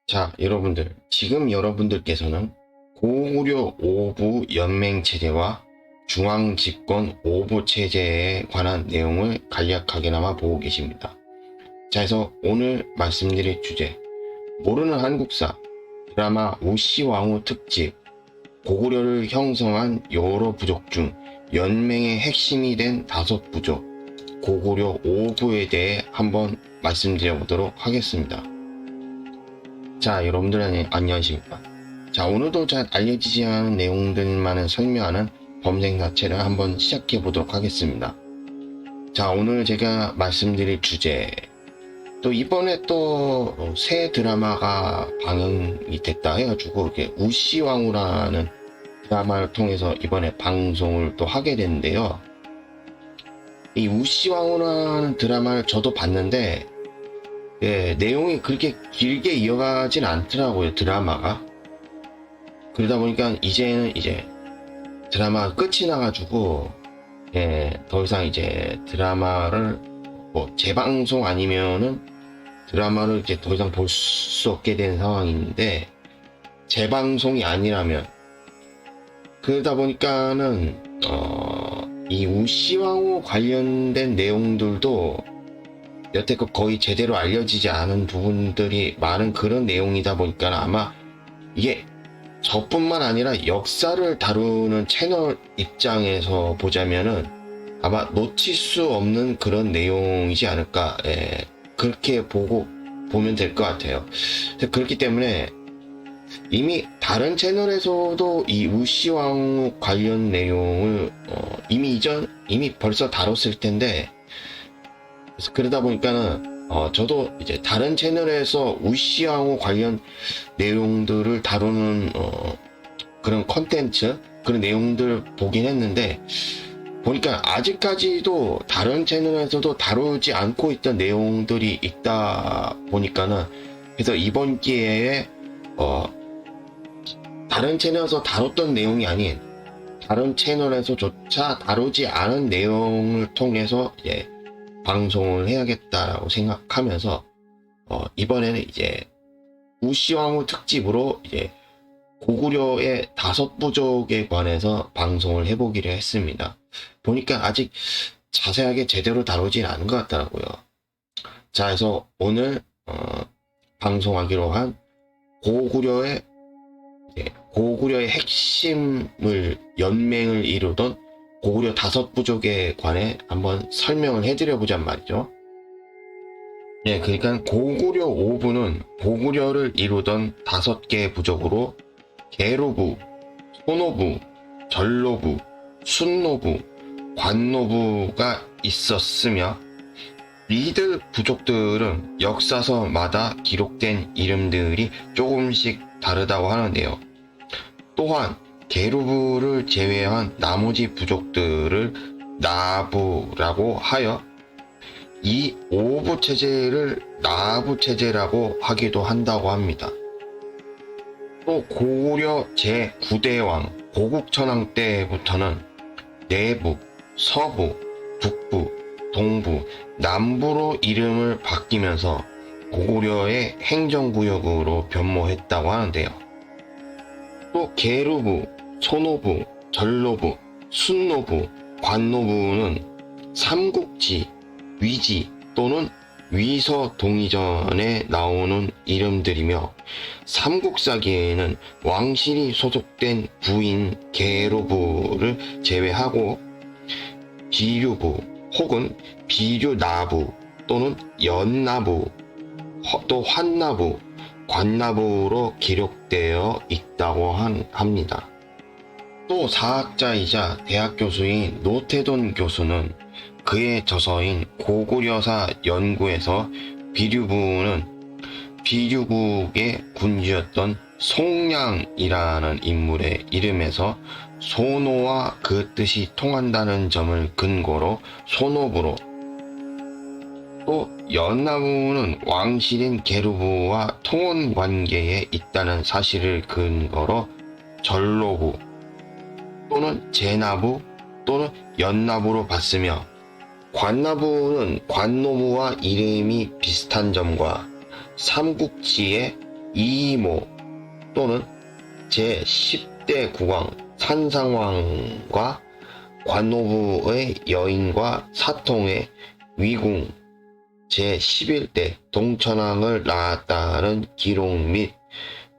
자, 여러분들, 지금 여러분들께서는 고구려 5부 연맹체제와 중앙집권 5부 체제에 관한 내용을 간략하게나마 보고 계십니다. 자, 그래서 오늘 말씀드릴 주제, 모르는 한국사, 드라마 우시왕후 특집, 고구려를 형성한 여러 부족 중 연맹의 핵심이 된 5부족, 고구려 5부에 대해 한번 말씀드려 보도록 하겠습니다. 자, 여러분들 안녕하십니까? 자, 오늘도 잘 알려지지 않은 내용들만을 설명하는 범생사체를 한번 시작해 보도록 하겠습니다. 자, 오늘 제가 말씀드릴 주제, 또 이번에 또 새 드라마가 방영이 됐다 해가지고 이렇게 우시왕후라는 드라마를 통해서 이번에 방송을 또 하게 됐는데요. 이 우시왕후라는 드라마를 저도 봤는데 내용이 그렇게 길게 이어가진 않더라고요, 드라마가. 그러다 보니까 이제는 드라마가 끝이 나가지고, 더 이상 이제 드라마를 뭐 재방송 아니면은 드라마를 이제 더 이상 볼 수 없게 된 상황인데, 재방송이 아니라면, 그러다 보니까는, 이 우시왕후 관련된 내용들도 여태껏 거의 제대로 알려지지 않은 부분들이 많은 그런 내용이다 보니까 아마 이게 저뿐만 아니라 역사를 다루는 채널 입장에서 보자면은 아마 놓칠 수 없는 그런 내용이지 않을까, 그렇게 보면 될 것 같아요. 그렇기 때문에 이미 다른 채널에서도 이 우시왕후 관련 내용을 이미 벌써 다뤘을 텐데, 그래서 그러다 보니까는 저도 이제 다른 채널에서 우시왕후 관련 내용들을 다루는 그런 컨텐츠, 그런 내용들 보긴 했는데, 보니까 아직까지도 다른 채널에서도 다루지 않고 있던 내용들이 있다 보니까는, 그래서 이번 기회에 다른 채널에서 다뤘던 내용이 아닌 다른 채널에서조차 다루지 않은 내용을 통해서 방송을 해야겠다라고 생각하면서 이번에는 이제 우시왕후 특집으로 이제 고구려의 5부족에 관해서 방송을 해보기로 했습니다. 보니까 아직 자세하게 제대로 다루진 않은 것 같더라고요. 자, 그래서 오늘 방송하기로 한 고구려의 핵심을 연맹을 이루던 고구려 5부족에 관해 한번 설명을 해드려보잔 말이죠. 그러니까 고구려 5부는 고구려를 이루던 5개의 부족으로 계로부, 소노부, 전로부, 순노부, 관노부가 있었으며, 이들 부족들은 역사서마다 기록된 이름들이 조금씩 다르다고 하는데요. 또한 계루부를 제외한 나머지 부족들을 나부라고 하여 이 5부 체제를 나부 체제라고 하기도 한다고 합니다. 또 고구려 제9대왕 고국천왕 때부터는 내부, 서부, 북부, 동부, 남부로 이름을 바뀌면서 고구려의 행정구역으로 변모했다고 하는데요. 또 계루부, 소노부, 전로부, 순노부, 관노부는 삼국지, 위지 또는 위서동의전에 나오는 이름들이며, 삼국사기에는 왕실이 소속된 부인 계로부를 제외하고 비류부 혹은 비류나부 또는 연나부, 또 환나부, 관나부로 기록되어 있다고 합니다. 또 사학자이자 대학 교수인 노태돈 교수는 그의 저서인 고구려사 연구에서 비류부는 비류국의 군주였던 송량이라는 인물의 이름에서 소노와 그 뜻이 통한다는 점을 근거로 소노부로, 또 연나부는 왕실인 계루부와 통혼 관계에 있다는 사실을 근거로 전로부 또는 제나부 또는 연나부로 봤으며, 관나부는 관노부와 이름이 비슷한 점과 삼국지의 이모 또는 제10대 국왕 산상왕과 관노부의 여인과 사통의 위궁 제11대 동천왕을 낳았다는 기록 및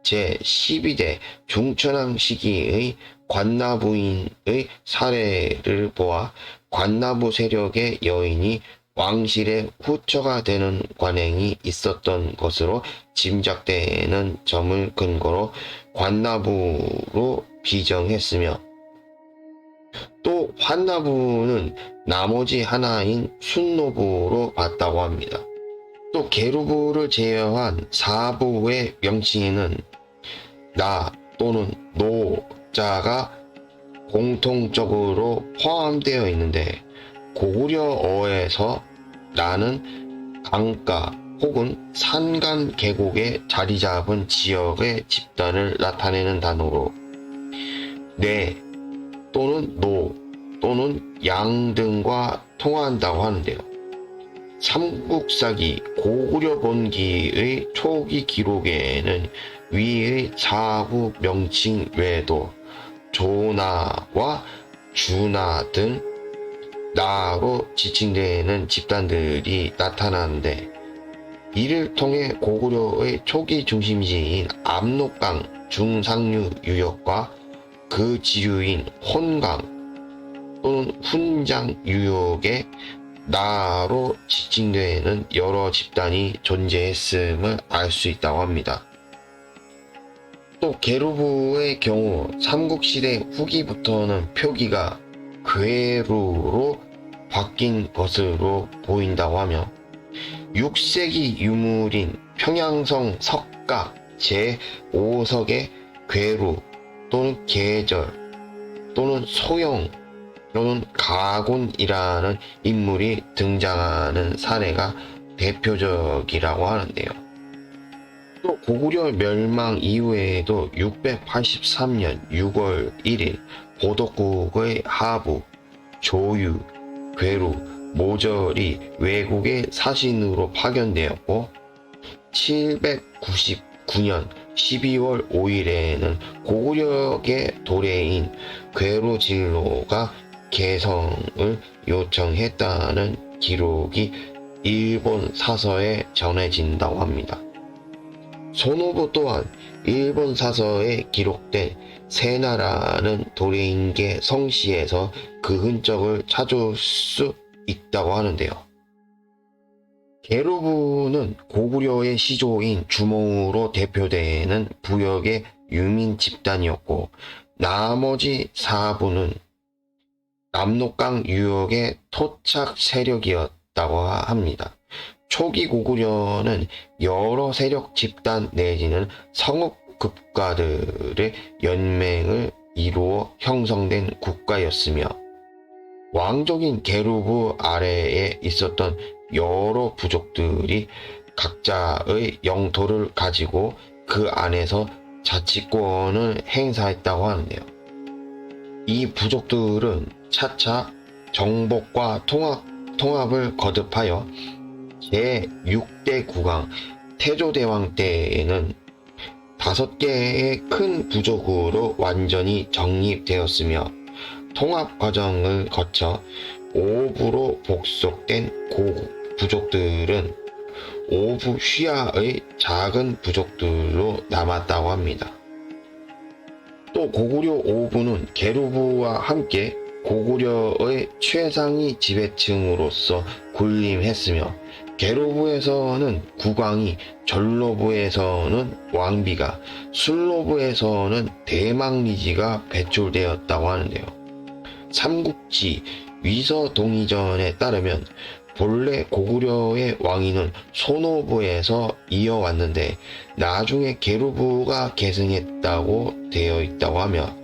제12대 중천왕 시기의 관나부인의 사례를 보아 관나부 세력의 여인이 왕실의 후처가 되는 관행이 있었던 것으로 짐작되는 점을 근거로 관나부로 비정했으며, 또 환나부는 나머지 하나인 순노부로 봤다고 합니다. 또 게루부를 제외한 사부의 명칭에는 나 또는 노자가 공통적으로 포함되어 있는데, 고구려어에서 나는 강가 혹은 산간 계곡에 자리 잡은 지역의 집단을 나타내는 단어로 네 또는 노 또는 양 등과 통한다고 하는데요. 삼국사기 고구려 본기의 초기 기록에는 위의 사부 명칭 외에도 조나와 주나 등 나로 지칭되는 집단들이 나타나는데, 이를 통해 고구려의 초기 중심지인 압록강 중상류 유역과 그 지류인 혼강 또는 훈장 유역에 나로 지칭되는 여러 집단이 존재했음을 알 수 있다고 합니다. 또 게루부의 경우 삼국시대 후기부터는 표기가 괴루로 바뀐 것으로 보인다고 하며, 6세기 유물인 평양성 석각 제5석의 괴루 또는 계절 또는 소영 또는 가곤이라는 인물이 등장하는 사례가 대표적이라고 하는데요. 또 고구려 멸망 이후에도 683년 6월 1일 보덕국의 하부 조유, 괴루, 모절이 외국의 사신으로 파견되었고, 799년 12월 5일에는 고구려계 도래인 괴로진로가 개성을 요청했다는 기록이 일본 사서에 전해진다고 합니다. 손오부 또한 일본 사서에 기록된 세나라는 도래인계 성씨에서 그 흔적을 찾을 수 있다고 하는데요. 게루부는 고구려의 시조인 주몽으로 대표되는 부역의 유민 집단이었고, 나머지 사부는 압록강 유역의 토착 세력이었다고 합니다. 초기 고구려는 여러 세력 집단 내지는 성읍 국가들의 연맹을 이루어 형성된 국가였으며, 왕족인 게루부 아래에 있었던 여러 부족들이 각자의 영토를 가지고 그 안에서 자치권을 행사했다고 하는데요. 이 부족들은 차차 정복과 통합을 거듭하여 제6대 국왕 태조대왕 때에는 5개의 큰 부족으로 완전히 정립되었으며, 통합 과정을 거쳐 5부로 복속된 부족들은 5부 휘하의 작은 부족들로 남았다고 합니다. 또 고구려 5부는 게루부와 함께 고구려의 최상위 지배층으로서 군림했으며, 게루부에서는 국왕이, 전로부에서는 왕비가, 순로부에서는 대망리지가 배출되었다고 하는데요. 삼국지 위서동의전에 따르면 본래 고구려의 왕위는 손오부에서 이어왔는데 나중에 게루부가 계승했다고 되어 있다고 하며,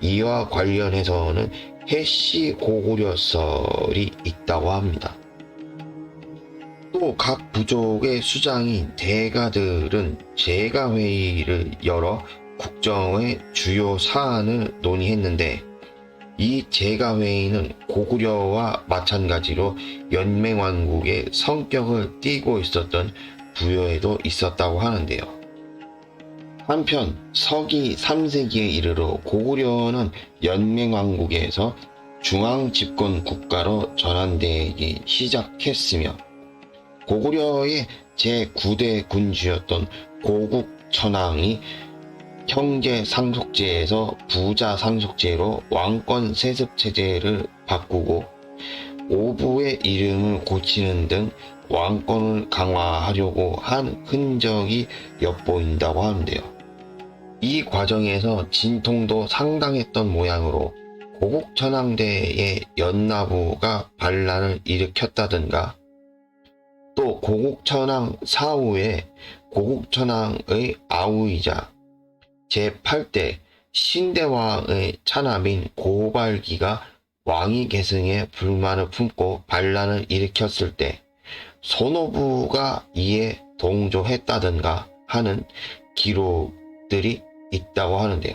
이와 관련해서는 해시 고구려설이 있다고 합니다. 또 각 부족의 수장인 대가들은 제가회의를 열어 국정의 주요 사안을 논의했는데, 이 제가회의는 고구려와 마찬가지로 연맹왕국의 성격을 띠고 있었던 부여에도 있었다고 하는데요. 한편 서기 3세기에 이르러 고구려는 연맹왕국에서 중앙집권 국가로 전환되기 시작했으며 고구려의 제9대 군주였던 고국천왕이 형제 상속제에서 부자 상속제로 왕권 세습 체제를 바꾸고 오부의 이름을 고치는 등 왕권을 강화하려고 한 흔적이 엿보인다고 하는데요. 이 과정에서 진통도 상당했던 모양으로 고국천왕대의 연나부가 반란을 일으켰다든가 또 고국천왕 사후에 고국천왕의 아우이자 제8대 신대왕의 차남인 고발기가 왕위 계승에 불만을 품고 반란을 일으켰을 때 손오부가 이에 동조했다든가 하는 기록들이 있다고 하는데요.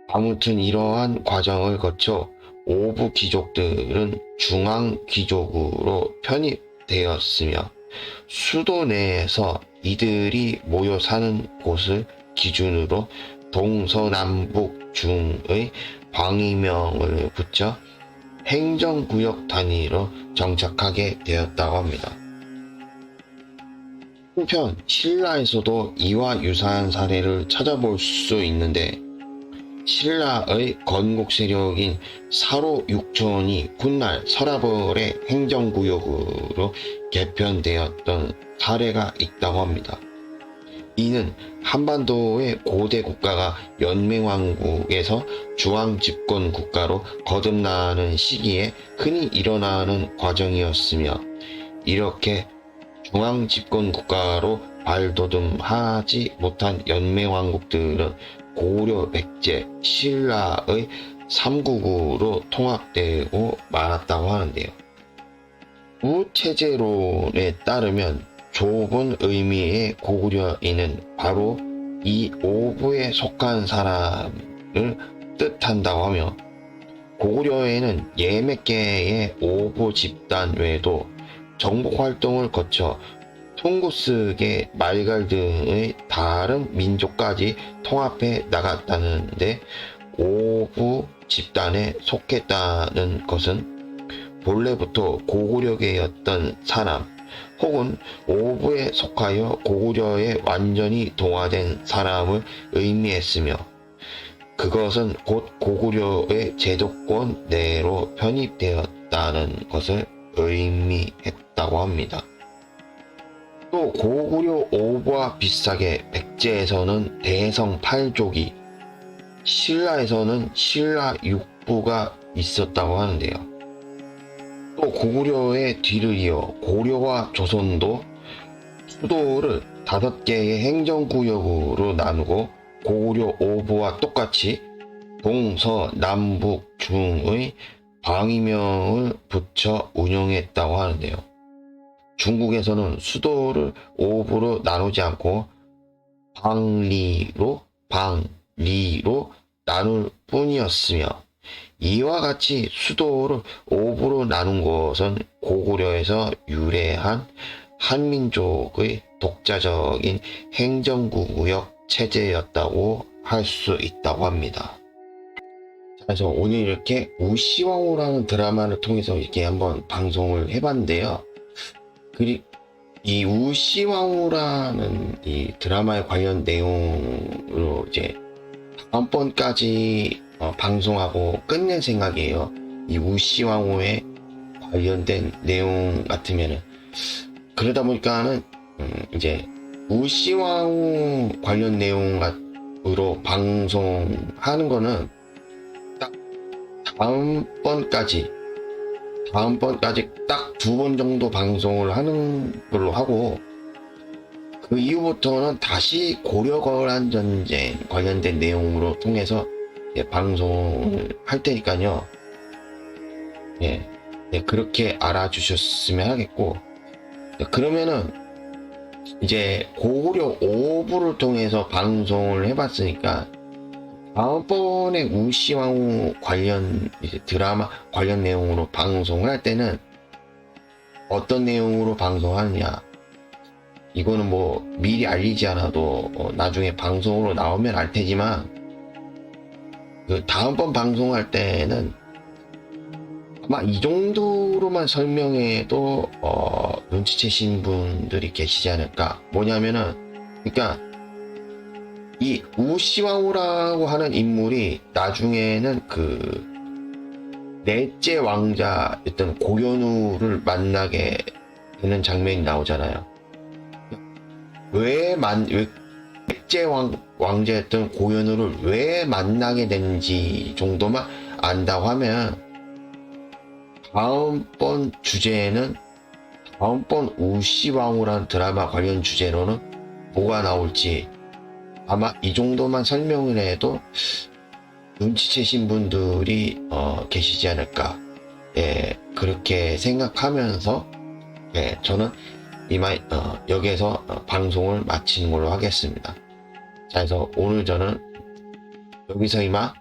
아무튼 이러한 과정을 거쳐 오부 귀족들은 중앙 귀족으로 편입되었으며 수도 내에서 이들이 모여 사는 곳을 기준으로 동서남북 중의 방위명을 붙여 행정구역 단위로 정착하게 되었다고 합니다. 한편 신라에서도 이와 유사한 사례를 찾아볼 수 있는데 신라의 건국 세력인 사로 육촌이 훗날 서라벌의 행정구역으로 개편되었던 사례가 있다고 합니다. 이는 한반도의 고대 국가가 연맹왕국에서 중앙집권 국가로 거듭나는 시기에 흔히 일어나는 과정이었으며 이렇게 중앙집권 국가로 발돋움하지 못한 연맹왕국들은 고려, 백제, 신라의 삼국으로 통합되고 말았다고 하는데요. 우체제론에 따르면 좁은 의미의 고구려인은 바로 이 오부에 속한 사람을 뜻한다고 하며 고구려에는 예몇 개의 오부 집단 외에도 정복활동을 거쳐 퉁구스계, 말갈 등의 다른 민족까지 통합해 나갔다는데 오부 집단에 속했다는 것은 본래부터 고구려계였던 사람 혹은 오부에 속하여 고구려에 완전히 동화된 사람을 의미했으며 그것은 곧 고구려의 제도권 내로 편입되었다는 것을 의미했다고 합니다. 또 고구려 오부와 비슷하게 백제에서는 대성 8족이 신라에서는 신라 6부가 있었다고 하는데요. 또 고구려의 뒤를 이어 고려와 조선도 수도를 5개의 행정구역으로 나누고 고구려 오부와 똑같이 동서 남북 중의 방위명을 붙여 운영했다고 하는데요. 중국에서는 수도를 오부로 나누지 않고 방리로 나눌 뿐이었으며 이와 같이 수도를 오부로 나눈 것은 고구려에서 유래한 한민족의 독자적인 행정구역 체제였다고 할 수 있다고 합니다. 그래서 오늘 이렇게 우시왕후라는 드라마를 통해서 이렇게 한번 방송을 해봤는데요. 이 우시왕후라는 이 드라마에 관련 내용으로 이제 다음번까지 방송하고 끝낼 생각이에요. 이 우시왕후에 관련된 내용 같으면은 그러다 보니까는 이제 우시왕후 관련 내용으로 방송하는 거는 딱 다음번까지 딱 2번 정도 방송을 하는 걸로 하고 그 이후부터는 다시 고려거란 전쟁 관련된 내용으로 통해서 방송을 할 테니까요. 그렇게 알아주셨으면 하겠고 그러면은 이제 고구려 오부를 통해서 방송을 해봤으니까 다음번에 우시왕후 관련 이제 드라마 관련 내용으로 방송을 할 때는 어떤 내용으로 방송하느냐 이거는 뭐 미리 알리지 않아도 나중에 방송으로 나오면 알 테지만 그 다음번 방송할 때는 아마 이 정도로만 설명해도 눈치채신 분들이 계시지 않을까. 뭐냐면은 그러니까 이 우시와우라고 하는 인물이 나중에는 그 넷째 왕자였던 고현우를 만나게 되는 장면이 나오잖아요. 왜 넷째 왕자였던 고현우를 왜 만나게 된지 정도만 안다고 하면 다음번 우시왕후라는 드라마 관련 주제로는 뭐가 나올지 아마 이 정도만 설명을 해도 눈치채신 분들이 계시지 않을까. 예, 그렇게 생각하면서 예, 저는 여기에서 방송을 마치는 걸로 하겠습니다. 자, 그래서 오늘 저는 여기서 이만